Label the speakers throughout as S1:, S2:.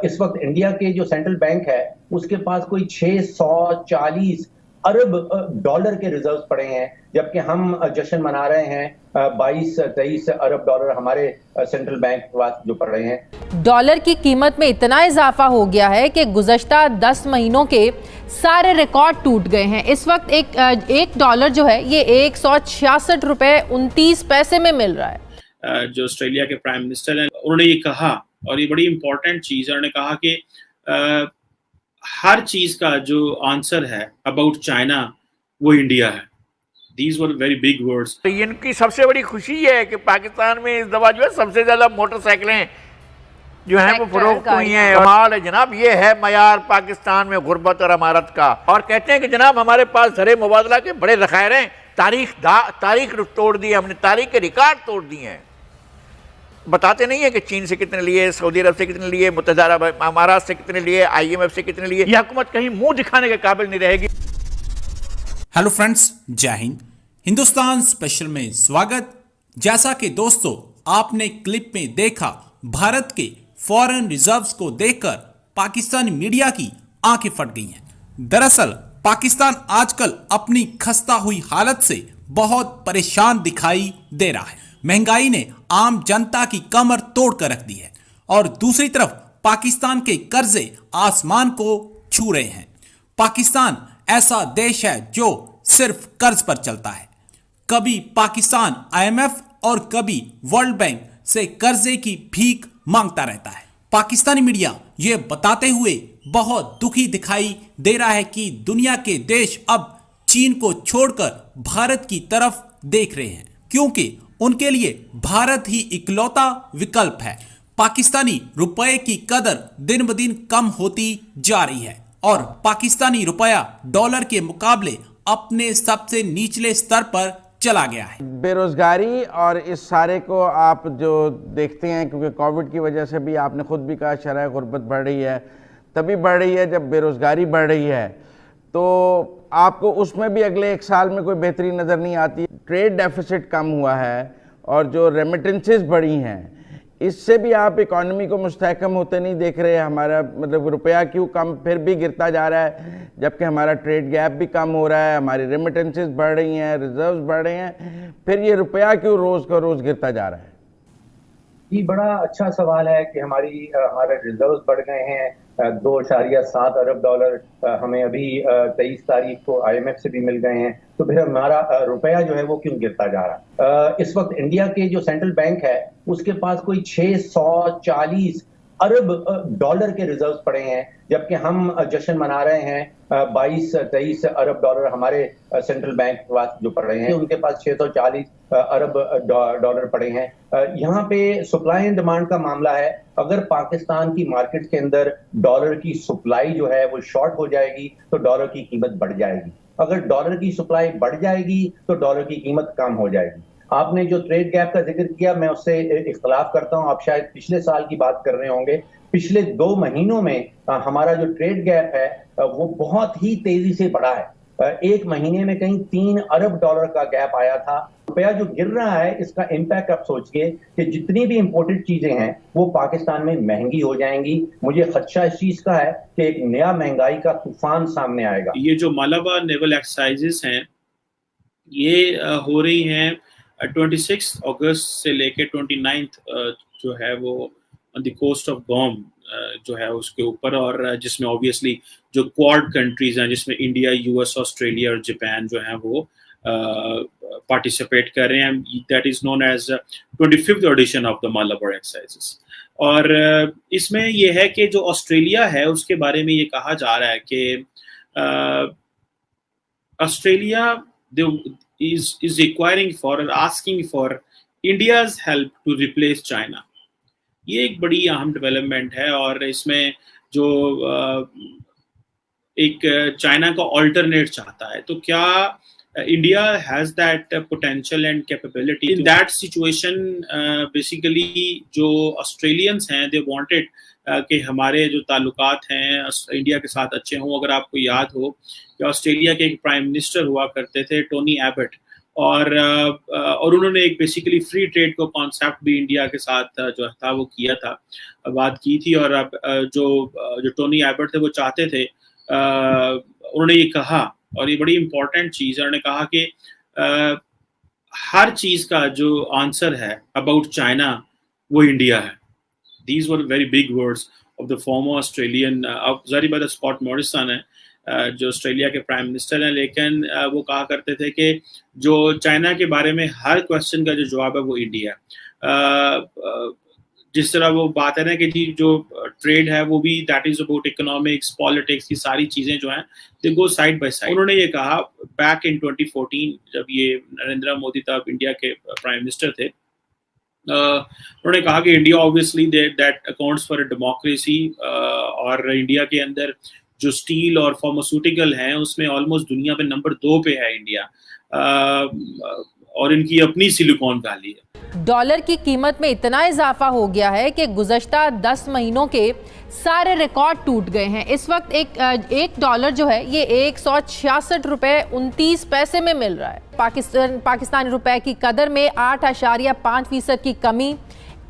S1: इस वक्त इंडिया के जो सेंट्रल बैंक है उसके पास कोई 640 अरब डॉलर के रिजर्व पड़े हैं, जबकि हम जश्न मना रहे हैं 22-23 अरब डॉलर हमारे सेंट्रल बैंक के पास जो पड़ रहे हैं।
S2: डॉलर की कीमत में इतना इजाफा हो गया है कि गुज़श्ता 10 महीनों के सारे रिकॉर्ड टूट गए हैं। इस वक्त एक डॉलर जो है ये 166 रुपए 29 पैसे में मिल रहा है।
S3: जो ऑस्ट्रेलिया के प्राइम मिनिस्टर हैं उन्होंने ये कहा, और ये बड़ी इंपॉर्टेंट चीज है, उन्होंने कहा कि हर चीज का जो आंसर है अबाउट चाइना वो इंडिया है। These were very big words.
S4: तो इनकी सबसे बड़ी खुशी है कि पाकिस्तान में इस दफा जो है सबसे ज्यादा मोटरसाइकिलें जो हैं वो फरोख्त हुई हैं। कमाल है जनाब, ये है मयार पाकिस्तान में गुर्बत और अमारत का। और कहते हैं कि जनाब हमारे पास ज़र मुबादला के बड़े ज़खायर हैं, तारीख तोड़ दी है हमने, तारीख के रिकॉर्ड तोड़ दिए हैं। बताते नहीं है कि चीन से कितने लिए, सऊदी अरब से कितने लिए, मुत्तहिदा अरब अमारात से कितने लिए, IMF से कितने लिए। यह हुकूमत कहीं मुंह दिखाने के काबिल नहीं रहेगी।
S5: हेलो फ्रेंड्स, जय हिंद। हिंदुस्तान स्पेशल में स्वागत। जैसा कि दोस्तों आपने क्लिप में देखा, भारत के फॉरेन रिजर्व्स को देखकर पाकिस्तानी मीडिया की आंखें फट गई हैं। दरअसल पाकिस्तान आजकल अपनी खस्ता हुई हालत से बहुत परेशान दिखाई दे रहा है। महंगाई ने आम जनता की कमर तोड़ कर रख दी है और दूसरी तरफ पाकिस्तान के कर्जे आसमान को छू रहे हैं। पाकिस्तान ऐसा देश है जो सिर्फ कर्ज पर चलता है। कभी पाकिस्तान IMF और कभी वर्ल्ड बैंक से कर्जे की भीख मांगता रहता है। पाकिस्तानी मीडिया ये बताते हुए बहुत दुखी दिखाई दे रहा है कि दुनिया के देश अब चीन को छोड़कर भारत की तरफ देख रहे हैं, क्योंकि उनके लिए भारत ही इकलौता विकल्प है। पाकिस्तानी रुपए की कदर दिन ब दिन कम होती जा रही है और पाकिस्तानी रुपया डॉलर के मुकाबले अपने सबसे निचले स्तर पर चला गया है।
S6: बेरोजगारी और इस सारे को आप जो देखते हैं, क्योंकि कोविड की वजह से भी आपने खुद भी कहा शरह गुर्बत बढ़ रही है, तभी बढ़ रही है जब बेरोजगारी बढ़ रही है, तो आपको उसमें भी अगले 1 साल में कोई बेहतरी नज़र नहीं आती। ट्रेड डेफिसिट कम हुआ है और जो रेमिटेंसेस बढ़ी हैं, इससे भी आप इकॉनमी को मुस्तहकम होते नहीं देख रहे। हमारा मतलब रुपया क्यों कम फिर भी गिरता जा रहा है, जबकि हमारा ट्रेड गैप भी कम हो रहा है, हमारी रेमिटेंसेस बढ़ रही हैं, रिजर्व्स बढ़ रहे हैं, फिर ये रुपया क्यों रोज़ का रोज़ गिरता जा रहा है?
S1: ये बड़ा अच्छा सवाल है कि हमारे रिजर्व्स बढ़ गए हैं। 2.7 अरब डॉलर हमें अभी 23 तारीख को IMF से भी मिल गए हैं, तो फिर हमारा रुपया जो है वो क्यों गिरता जा रहा है। इस वक्त इंडिया के जो सेंट्रल बैंक है उसके पास कोई 640 अरब डॉलर के रिजर्व्स पड़े हैं, जबकि हम जश्न मना रहे हैं 22-23 अरब डॉलर हमारे सेंट्रल बैंक के पास जो पड़ रहे हैं, उनके पास 640 अरब डॉलर पड़े हैं। यहाँ पे सप्लाई एंड डिमांड का मामला है। अगर पाकिस्तान की मार्केट के अंदर डॉलर की सप्लाई जो है वो शॉर्ट हो जाएगी तो डॉलर की कीमत बढ़ जाएगी। अगर डॉलर की सप्लाई बढ़ जाएगी तो डॉलर की कीमत कम हो जाएगी। आपने जो ट्रेड गैप का जिक्र किया, मैं उससे इख्तलाफ करता हूं। आप शायद पिछले साल की बात कर रहे होंगे। पिछले 2 महीनों में हमारा जो ट्रेड गैप है वो बहुत ही तेजी से बढ़ा है। 1 महीने में कहीं 3 अरब डॉलर का गैप आया था। रुपया जो गिर रहा है इसका इम्पैक्ट आप सोचिए कि जितनी भी इंपोर्टेड चीजें हैं वो पाकिस्तान में महंगी हो जाएंगी। मुझे खदशा इस चीज का है कि एक नया महंगाई का तूफान सामने आएगा।
S3: ये जो मालाबार नेवल एक्सरसाइजेस हैं ये हो रही हैं 26 अगस्त से लेके 29 जो है वो ऑन द कोस्ट ऑफ गॉम जो है उसके ऊपर, और जिसमें ऑब्वियसली जो क्वाड कंट्रीज हैं जिसमें इंडिया, US, ऑस्ट्रेलिया और जापान जो है वो पार्टिसिपेट कर रहे हैं। That is known as 25th edition of the Malabar exercises. और इसमें यह है कि जो ऑस्ट्रेलिया है उसके बारे में ये कहा जा रहा है कि Australia is requiring for or asking for India's help to replace China। ये एक बड़ी अहम डेवलपमेंट है और इसमें जो एक चाइना का ऑल्टरनेट चाहता है, तो क्या India has that potential and capability in that situation. Basically जो ऑस्ट्रेलियंस हैं दे वांटेड कि हमारे जो ताल्लुकात हैं इंडिया के साथ अच्छे हों। अगर आपको याद हो कि ऑस्ट्रेलिया के एक प्राइम मिनिस्टर हुआ करते थे टोनी एबट, और उन्होंने एक बेसिकली फ्री ट्रेड को कॉन्सेप्ट भी इंडिया के साथ जो था वो किया था, बात की थी। और अब जो टोनी एबट थे वो चाहते थे, उन्होंने ये कहा, और ये बड़ी इंपॉर्टेंट चीज़ है, उन्होंने कहा कि हर चीज का जो आंसर है अबाउट चाइना वो इंडिया है। These were very big words of the former Australian, ज़ाहिर बात है स्कॉट मॉरिसन है जो ऑस्ट्रेलिया के प्राइम मिनिस्टर हैं, लेकिन वो कहा करते थे कि जो चाइना के बारे में हर क्वेश्चन का जो जवाब है वो इंडिया है। जिस तरह वो बात है ना कि जी जो ट्रेड है वो भी that is about economics, politics, ये सारी चीजें जो हैं दे गो साइड बाय साइड। उन्होंने ये कहा बैक इन 2014 जब ये नरेंद्र मोदी तब इंडिया के प्राइम मिनिस्टर थे, उन्होंने कहा कि India obviously that accounts for a democracy, और इंडिया के अंदर जो स्टील और फार्मास्यूटिकल हैं उसमें ऑलमोस्ट दुनिया में नंबर 2 पे है इंडिया, और इनकी अपनी सिलिकॉन वैली है।
S2: डॉलर की कीमत में इतना इजाफा हो गया है कि गुज़श्ता 10 महीनों के सारे रिकॉर्ड टूट गए हैं। इस वक्त एक डॉलर जो है ये 166 रुपए 29 पैसे में मिल रहा है। पाकिस्तानी रुपए की कदर में 8.5% की कमी,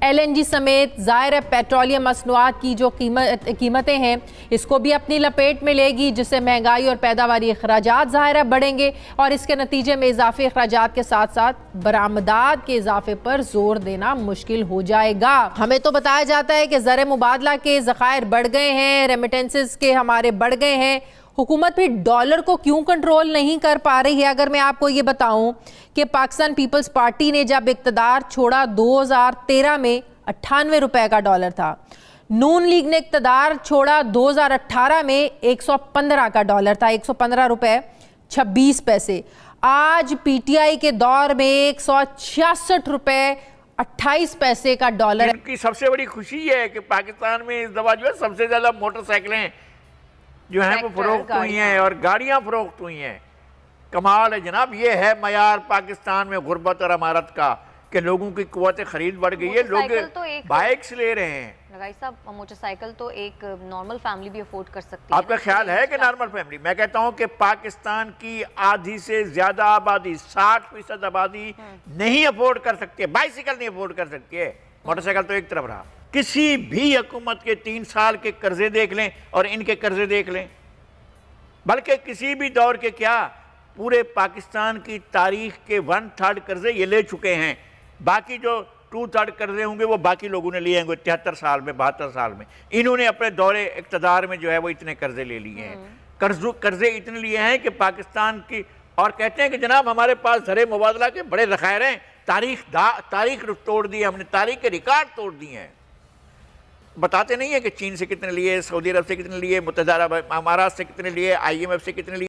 S2: LNG समेत ज़ाहिर है पेट्रोलियम मसनूआत की जो कीमतें हैं इसको भी अपनी लपेट में लेगी, जिससे महंगाई और पैदावारी अखराजात ज़ाहिर है बढ़ेंगे, और इसके नतीजे में इजाफी अखराजात के साथ साथ बरामदात के इजाफे पर जोर देना मुश्किल हो जाएगा। हमें तो बताया जाता है कि ज़र मुबादला के ज़खायर बढ़ गए हैं, रेमिटेंसेस के हमारे बढ़ गए हैं, हुकूमत भी डॉलर को क्यों कंट्रोल नहीं कर पा रही है। अगर मैं आपको ये बताऊं कि पाकिस्तान पीपल्स पार्टी ने जब इक़्तिदार छोड़ा 2013 में 98 रुपए का डॉलर था, नून लीग ने इक़्तिदार छोड़ा 2018 में 115 का डॉलर था, 115 रुपए 26 पैसे। आज PTI के दौर में 166 रुपए 28 पैसे का डॉलर।
S4: इनकी सबसे बड़ी खुशी है कि पाकिस्तान में इस दफा जो है सबसे ज्यादा मोटरसाइकिलें जो हैं वो फरोख्त हुई हैं और गाड़ियां फरोख्त हुई हैं। कमाल है जनाब, ये है मयार पाकिस्तान में गुर्बत और अमारत का कि लोगों की कुव्वत खरीद बढ़ गई है, लोग बाइक्स ले रहे हैं।
S7: लगाई साहब, मोटरसाइकिल तो एक नॉर्मल फैमिली भी अफोर्ड कर सकती है।
S4: आपका ख्याल है कि नॉर्मल फैमिली? मैं कहता हूं कि पाकिस्तान की आधी से ज्यादा आबादी, 60% आबादी नहीं अफोर्ड कर सकती है, बाइसिकल नहीं अफोर्ड कर सकती है। मोटरसाइकिल तो एक तरफ रहा, किसी भी हुकूमत के 3 साल के कर्जे देख लें और इनके कर्जे देख लें, बल्कि किसी भी दौर के क्या पूरे पाकिस्तान की तारीख के 1/3 कर्जे ये ले चुके हैं। बाकी जो 2/3 कर्जे होंगे वो बाकी लोगों ने लिए होंगे 73 साल में, 72 साल में। इन्होंने अपने दौरे इक़्तिदार में जो है वो इतने कर्जे ले लिए हैं, कर्जे इतने लिए हैं कि पाकिस्तान की, और कहते हैं कि जनाब हमारे पास ज़र मुबादला के बड़े ज़खायर हैं, तारीख तोड़ दी, हमने तारीख के रिकॉर्ड तोड़ दिए हैं। बताते नहीं है कि चीन से कितने लिए, सऊदी अरब से कितने लिए, मुत्तहिदा अरब अमारात से कितने लिए, IMF से कितने लिए।